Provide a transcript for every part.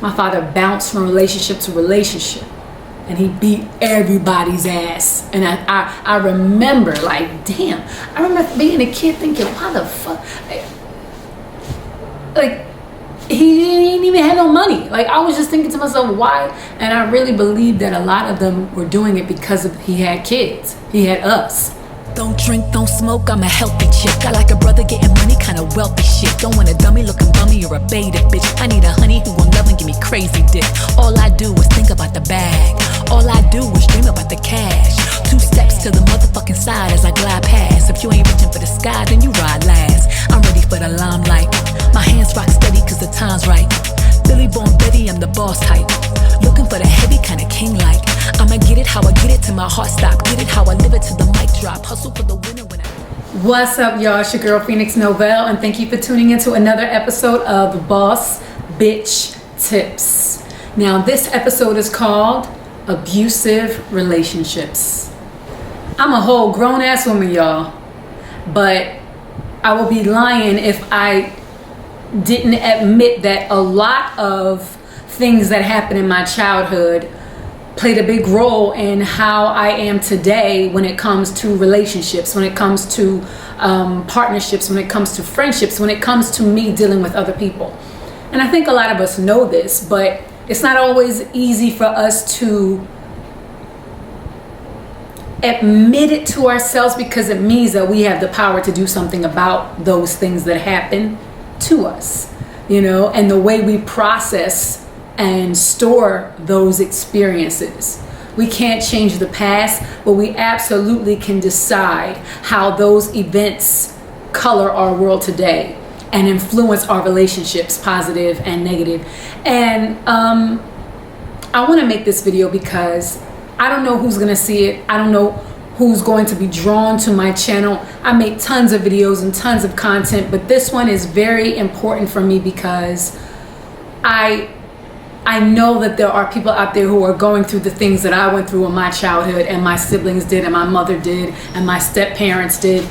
My father bounced from relationship to relationship, and he beat everybody's ass. And I remember, like, damn, I remember being a kid thinking, why the fuck? Like, he didn't even have no money. Like, I was just thinking to myself, why? And I really believe that a lot of them were doing it because he had kids. He had us. Don't drink, don't smoke, I'm a healthy chick. I like a brother getting money, kinda wealthy shit. Don't want a dummy looking bummy or a beta bitch. I need a honey who won't love and give me crazy dick. All I do is think about the bag. All I do is dream about the cash. 2 steps to the motherfucking side as I glide past. If you ain't reaching for the sky, then you ride last. I'm ready for the limelight. My hands rock steady cause the time's right. Billy Born Betty, I'm the boss type. Looking for the heavy kinda king-like. I'ma get it how I get it till my heart stop. Get it how I live it till the mic drop. Hustle for the winner when I... What's up, y'all? It's your girl Phoenix Novell, and thank you for tuning into another episode of Boss Bitch Tips. Now, this episode is called Abusive Relationships. I'm a whole grown-ass woman, y'all, but I will be lying if I didn't admit that a lot of things that happened in my childhood played a big role in how I am today when it comes to relationships, when it comes to partnerships, when it comes to friendships, when it comes to me dealing with other people. And I think a lot of us know this, but it's not always easy for us to admit it to ourselves because it means that we have the power to do something about those things that happen to us, you know, and the way we process and store those experiences. We can't change the past, but we absolutely can decide how those events color our world today and influence our relationships, positive and negative. And I want to make this video because I don't know who's going to see it. I don't know who's going to be drawn to my channel. I make tons of videos and tons of content, but this one is very important for me because I know that there are people out there who are going through the things that I went through in my childhood, and my siblings did, and my mother did, and my step parents did.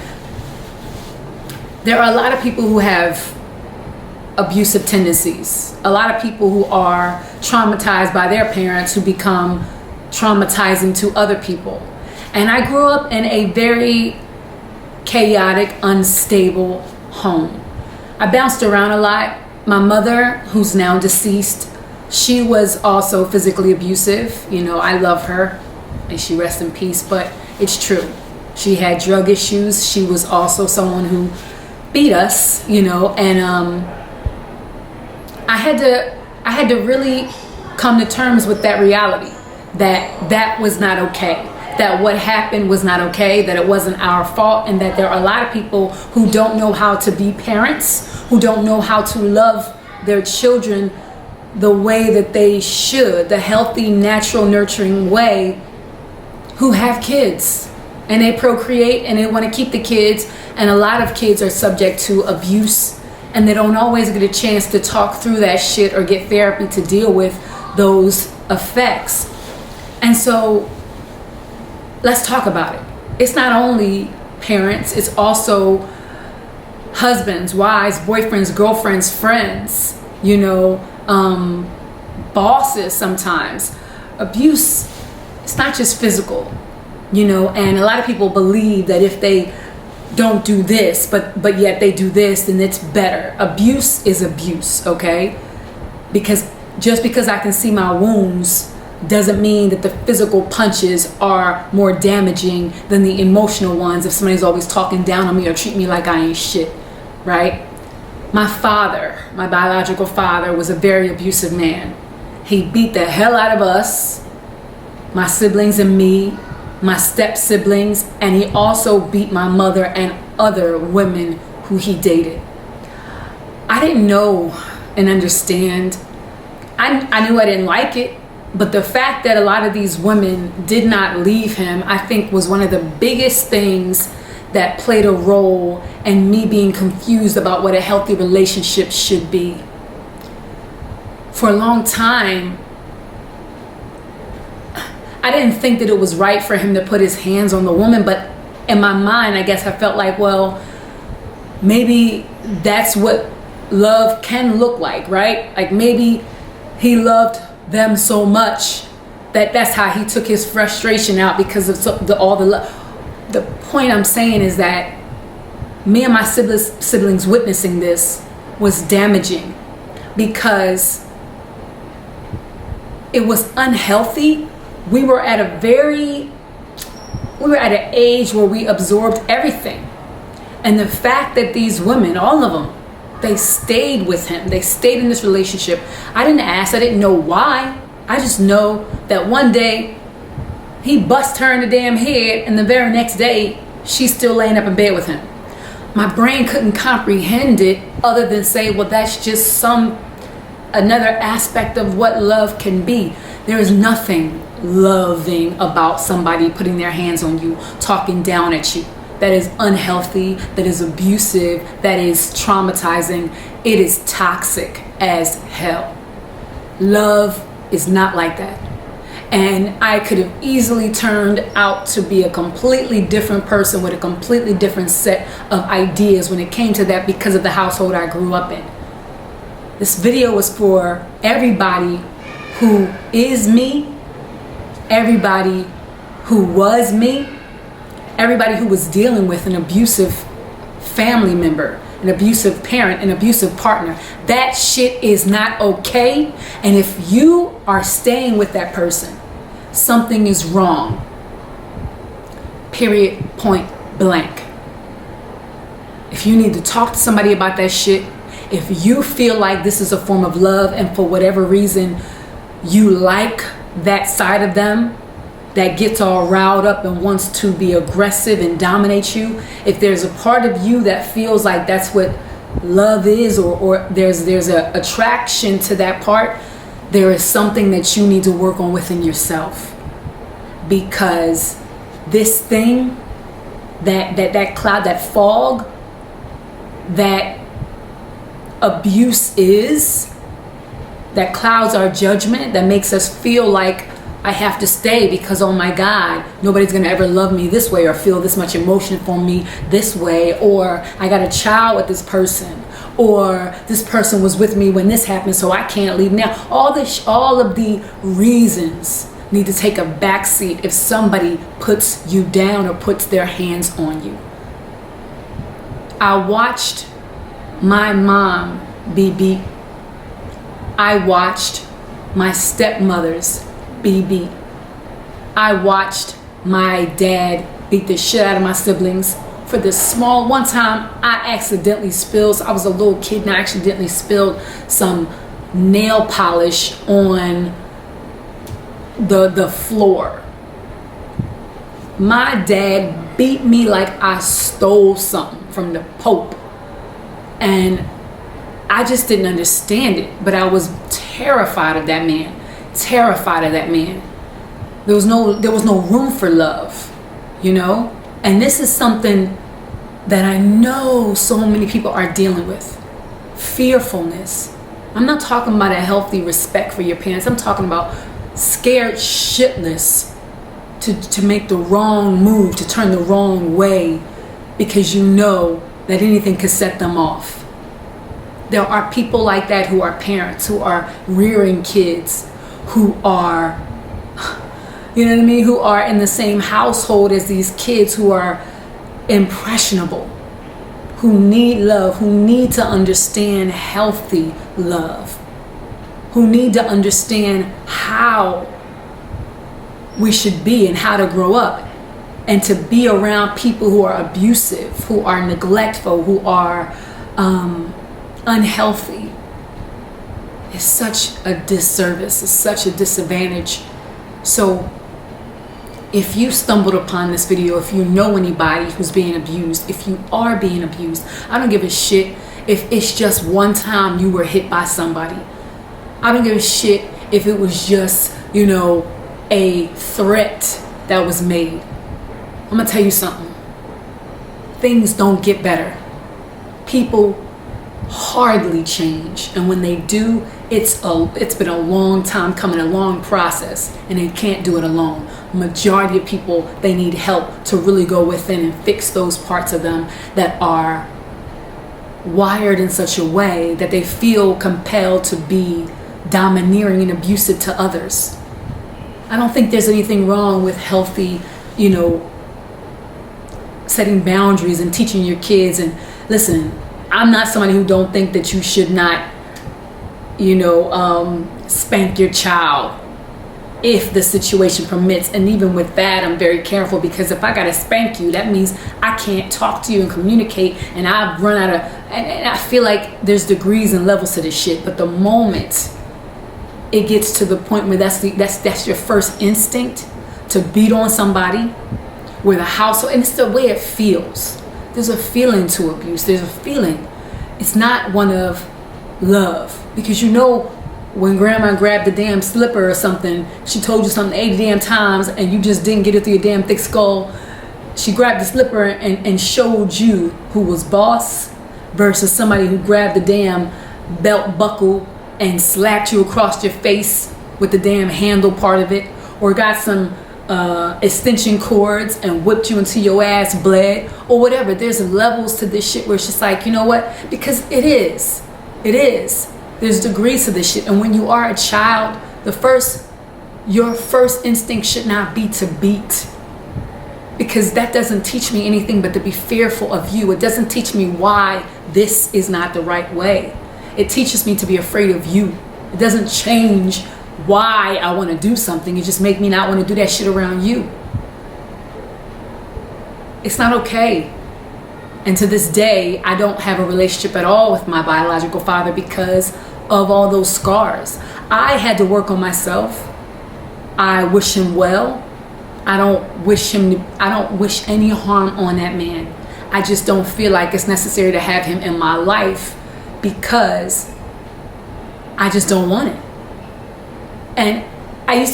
There are a lot of people who have abusive tendencies. A lot of people who are traumatized by their parents who become traumatizing to other people. And I grew up in a very chaotic, unstable home. I bounced around a lot. My mother, who's now deceased, she was also physically abusive. You know, I love her and she rests in peace, but it's true. She had drug issues. She was also someone who beat us, you know, and I had to really come to terms with that reality, that was not okay, that what happened was not okay, that it wasn't our fault, and that there are a lot of people who don't know how to be parents, who don't know how to love their children the way that they should, the healthy, natural, nurturing way, who have kids and they procreate and they want to keep the kids. And a lot of kids are subject to abuse, and they don't always get a chance to talk through that shit or get therapy to deal with those effects. And so let's talk about it. It's not only parents, it's also husbands, wives, boyfriends, girlfriends, friends, you know, bosses sometimes. Abuse, it's not just physical, you know, and a lot of people believe that if they don't do this, but yet they do this, then it's better. Abuse is abuse, okay? Because just because I can see my wounds doesn't mean that the physical punches are more damaging than the emotional ones if somebody's always talking down on me or treat me like I ain't shit, right? My father, my biological father, was a very abusive man. He beat the hell out of us, my siblings and me, my step siblings, and he also beat my mother and other women who he dated. I didn't know and understand. I knew I didn't like it, but the fact that a lot of these women did not leave him, I think, was one of the biggest things that played a role in me being confused about what a healthy relationship should be. For a long time, I didn't think that it was right for him to put his hands on the woman, but in my mind, I guess I felt like, well, maybe that's what love can look like, right? Like maybe he loved them so much that that's how he took his frustration out, because of all the love. The point I'm saying is that me and my siblings witnessing this was damaging, because it was unhealthy. We were at an age where we absorbed everything. And the fact that these women, all of them, they stayed with him. They stayed in this relationship. I didn't ask. I didn't know why. I just know that one day he bust her in the damn head, and the very next day she's still laying up in bed with him. My brain couldn't comprehend it, other than say, well, that's just another aspect of what love can be. There is nothing loving about somebody putting their hands on you, talking down at you. That is unhealthy, that is abusive, that is traumatizing. It is toxic as hell. Love is not like that. And I could have easily turned out to be a completely different person with a completely different set of ideas when it came to that, because of the household I grew up in. This video was for everybody who is me, everybody who was me, everybody who was dealing with an abusive family member, an abusive parent, an abusive partner. That shit is not okay. And if you are staying with that person, something is wrong. Period, point blank. If you need to talk to somebody about that shit, if you feel like this is a form of love, and for whatever reason you like that side of them that gets all riled up and wants to be aggressive and dominate you, if there's a part of you that feels like that's what love is, or there's a attraction to that part, there is something that you need to work on within yourself. Because this thing, that cloud, that fog, that abuse is, that clouds our judgment, that makes us feel like I have to stay because, oh my God, nobody's gonna ever love me this way, or feel this much emotion for me this way, or I got a child with this person, or this person was with me when this happened, so I can't leave now. All of the reasons need to take a backseat if somebody puts you down or puts their hands on you. I watched my mom be beat. I watched my stepmothers be beat. I watched my dad beat the shit out of my siblings for this small. One time I accidentally spilled, I was a little kid and I accidentally spilled some nail polish on the floor. My dad beat me like I stole something from the Pope. And I just didn't understand it, but I was terrified of that man. Terrified of that man. There was no room for love, you know? And this is something that I know so many people are dealing with. Fearfulness. I'm not talking about a healthy respect for your parents. I'm talking about scared shitless to make the wrong move, to turn the wrong way, because you know that anything could set them off. There are people like that who are parents, who are rearing kids, who are, you know what I mean, who are in the same household as these kids, who are impressionable, who need love, who need to understand healthy love, who need to understand how we should be and how to grow up, and to be around people who are abusive, who are neglectful, who are unhealthy. It's such a disservice. It's such a disadvantage. So if you stumbled upon this video, if you know anybody who's being abused, if you are being abused, I don't give a shit if it's just one time you were hit by somebody. I don't give a shit if it was just, you know, a threat that was made. I'm gonna tell you something. Things don't get better. People hardly change, and when they do, it's been a long time coming, a long process, and they can't do it alone. Majority of people, they need help to really go within and fix those parts of them that are wired in such a way that they feel compelled to be domineering and abusive to others. I don't think there's anything wrong with healthy, setting boundaries and teaching your kids. And listen, I'm not somebody who don't think that you should not, spank your child if the situation permits. And even with that, I'm very careful, because if I gotta spank you, that means I can't talk to you and communicate, and I've run out of, and I feel like there's degrees and levels to this shit. But the moment it gets to the point where that's your first instinct, to beat on somebody, where the household, and it's the way it feels. There's a feeling to abuse. There's a feeling. It's not one of love, because when grandma grabbed the damn slipper or something, she told you something 80 damn times and you just didn't get it through your damn thick skull. She grabbed the slipper and showed you who was boss, versus somebody who grabbed the damn belt buckle and slapped you across your face with the damn handle part of it, or got some extension cords and whipped you until your ass bled, or whatever. There's levels to this shit where it's just like, you know what? Because it is. There's degrees to this shit. And when you are a child, your first instinct should not be to beat, because that doesn't teach me anything but to be fearful of you. It doesn't teach me why this is not the right way. It teaches me to be afraid of you. It doesn't change why I want to do something. It just makes me not want to do that shit around you. It's not okay. And to this day, I don't have a relationship at all with my biological father because of all those scars. I had to work on myself. I wish him well. I don't wish any harm on that man. I just don't feel like it's necessary to have him in my life, because I just don't want it. And I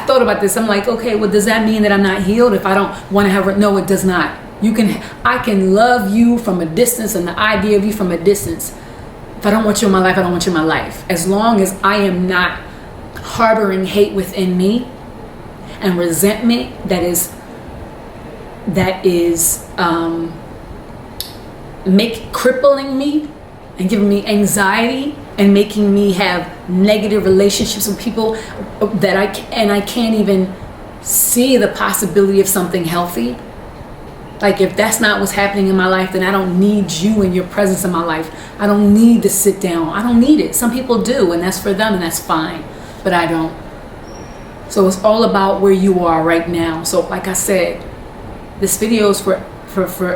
thought about this. I'm like, okay, well, does that mean that I'm not healed if I don't want to have? No, it does not. I can love you from a distance, and the idea of you from a distance. If I don't want you in my life, I don't want you in my life. As long as I am not harboring hate within me and resentment that is crippling me and giving me anxiety and making me have negative relationships with people that I can't even see the possibility of something healthy. Like, if that's not what's happening in my life, then I don't need you and your presence in my life. I don't need to sit down. I don't need it. Some people do, and that's for them, and that's fine. But I don't. So it's all about where you are right now. So like I said, this video is for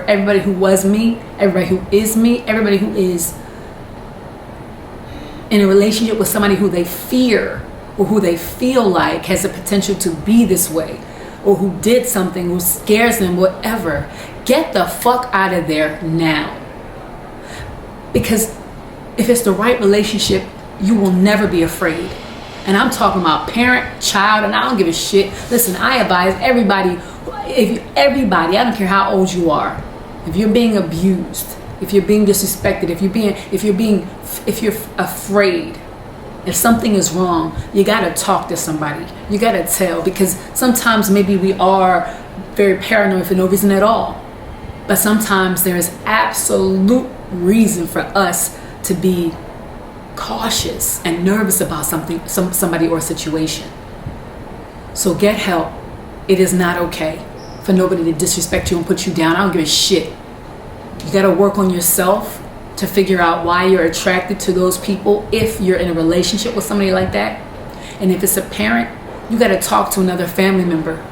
everybody who was me, everybody who is me, everybody who is in a relationship with somebody who they fear or who they feel like has the potential to be this way, or who did something, who scares them, whatever. Get the fuck out of there now. Because if it's the right relationship, you will never be afraid. And I'm talking about parent, child, and I don't give a shit. Listen, I advise everybody, I don't care how old you are, if you're being abused, if you're being disrespected, if you're afraid, if something is wrong, you gotta talk to somebody. You gotta tell, because sometimes maybe we are very paranoid for no reason at all. But sometimes there is absolute reason for us to be cautious and nervous about somebody or a situation. So get help. It is not okay for nobody to disrespect you and put you down. I don't give a shit. You gotta work on yourself to figure out why you're attracted to those people if you're in a relationship with somebody like that. And if it's a parent, you got to talk to another family member.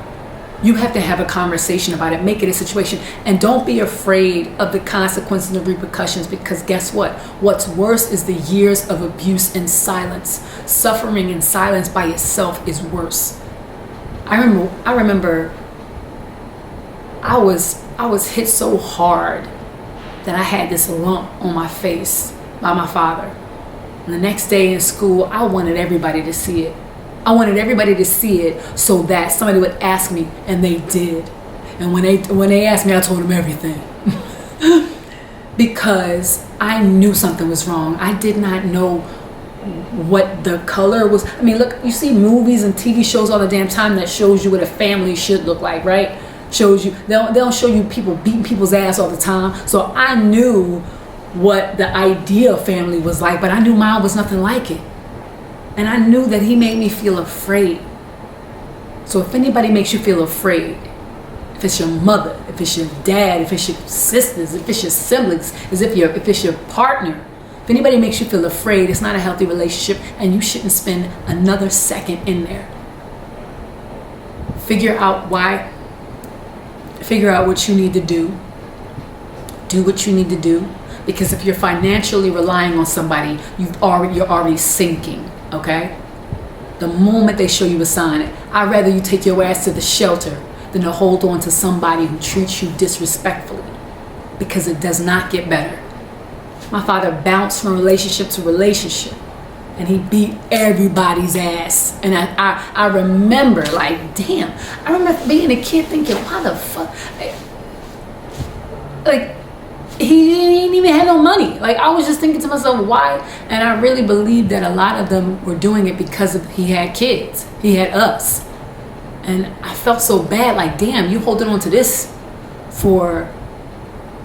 You have to have a conversation about it. Make it a situation. And don't be afraid of the consequences and repercussions, because guess what? What's worse is the years of abuse and silence. Suffering in silence by itself is worse. I remember I was hit so hard that I had this lump on my face by my father. And the next day in school, I wanted everybody to see it. I wanted everybody to see it so that somebody would ask me, and they did. And when they asked me, I told them everything. Because I knew something was wrong. I did not know what the color was. I mean, look, you see movies and TV shows all the damn time that shows you what a family should look like, right? Shows you, they don't show you people beating people's ass all the time. So I knew what the ideal family was like, but I knew mine was nothing like it. And I knew that he made me feel afraid. So if anybody makes you feel afraid, if it's your mother, if it's your dad, if it's your sisters, if it's your siblings, if it's your partner, if anybody makes you feel afraid, it's not a healthy relationship, and you shouldn't spend another second in there. Figure out why. Figure out what you need to do. Do what you need to do. Because if you're financially relying on somebody, you're already sinking, okay? The moment they show you a sign, I'd rather you take your ass to the shelter than to hold on to somebody who treats you disrespectfully, because it does not get better. My father bounced from relationship to relationship, and he beat everybody's ass. And I remember, like, damn, I remember being a kid thinking, why the fuck? Like, he didn't even have no money. Like, I was just thinking to myself, why? And I really believe that a lot of them were doing it because he had kids. He had us. And I felt so bad, like, damn, you holding on to this for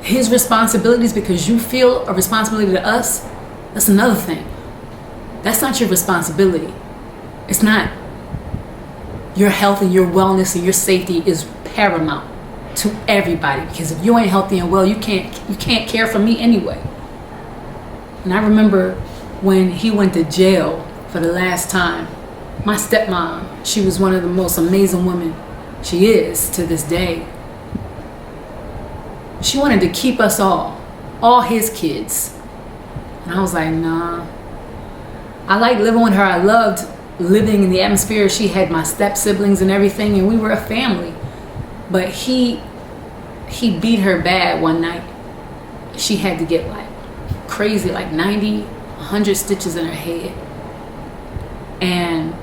his responsibilities because you feel a responsibility to us? That's another thing. That's not your responsibility. It's not. Your health and your wellness and your safety is paramount to everybody, because if you ain't healthy and well, you can't care for me anyway. And I remember when he went to jail for the last time, my stepmom, she was one of the most amazing women she is to this day. She wanted to keep us all his kids. And I was like, nah. I liked living with her. I loved living in the atmosphere. She had my step siblings and everything, and we were a family. But he beat her bad one night. She had to get like crazy, like 90, 100 stitches in her head. And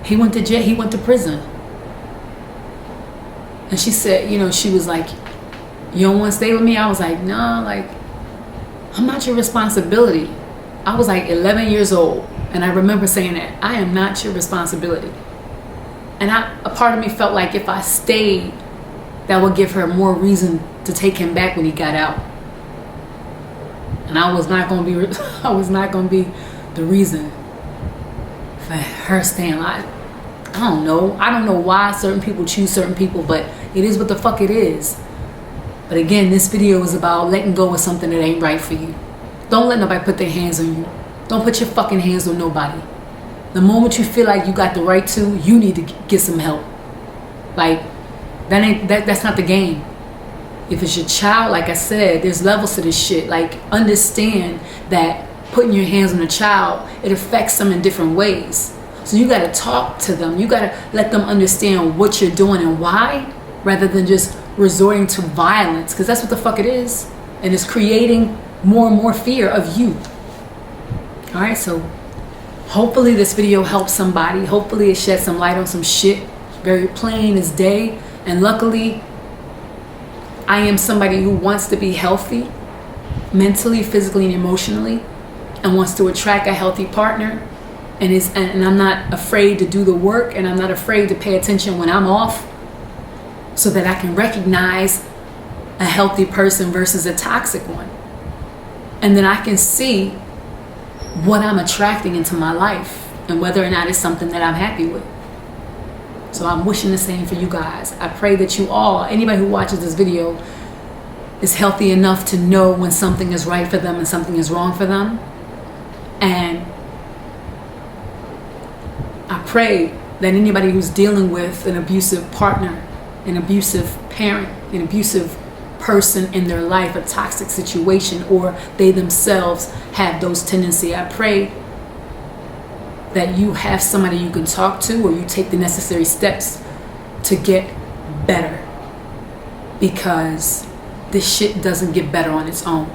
he went to jail, he went to prison. And she said, she was like, you don't want to stay with me? I was like, no, like, I'm not your responsibility. I was like 11 years old. And I remember saying that, I am not your responsibility. And a part of me felt like if I stayed, that would give her more reason to take him back when he got out. And I was not going to be the reason for her staying alive. I don't know why certain people choose certain people, but it is what the fuck it is. But again, this video is about letting go of something that ain't right for you. Don't let nobody put their hands on you. Don't put your fucking hands on nobody. The moment you feel like you got the right to, you need to get some help. Like, that's not the game. If it's your child, like I said, there's levels to this shit. Like, understand that putting your hands on a child, it affects them in different ways. So you gotta talk to them. You gotta let them understand what you're doing and why, rather than just resorting to violence, because that's what the fuck it is. And it's creating more and more fear of you. All right, so hopefully this video helps somebody. Hopefully it sheds some light on some shit very plain as day. And luckily, I am somebody who wants to be healthy mentally, physically, and emotionally, and wants to attract a healthy partner. And I'm not afraid to do the work, and I'm not afraid to pay attention when I'm off, so that I can recognize a healthy person versus a toxic one. And then I can see what I'm attracting into my life and whether or not it's something that I'm happy with. So I'm wishing the same for you guys. I pray that you all, anybody who watches this video, is healthy enough to know when something is right for them and something is wrong for them. And I pray that anybody who's dealing with an abusive partner, an abusive parent, an abusive person in their life, a toxic situation, or they themselves have those tendencies, I pray that you have somebody you can talk to, or you take the necessary steps to get better, because this shit doesn't get better on its own.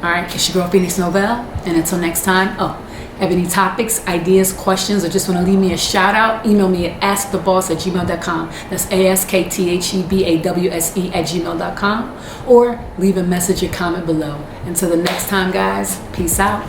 Alright, kiss your girl Phoenix Novell, and until next time, have any topics, ideas, questions, or just want to leave me a shout out, email me at askthebawse@gmail.com. That's ASKTHEBAWSE@gmail.com, or leave a message or comment below. Until the next time, guys, peace out.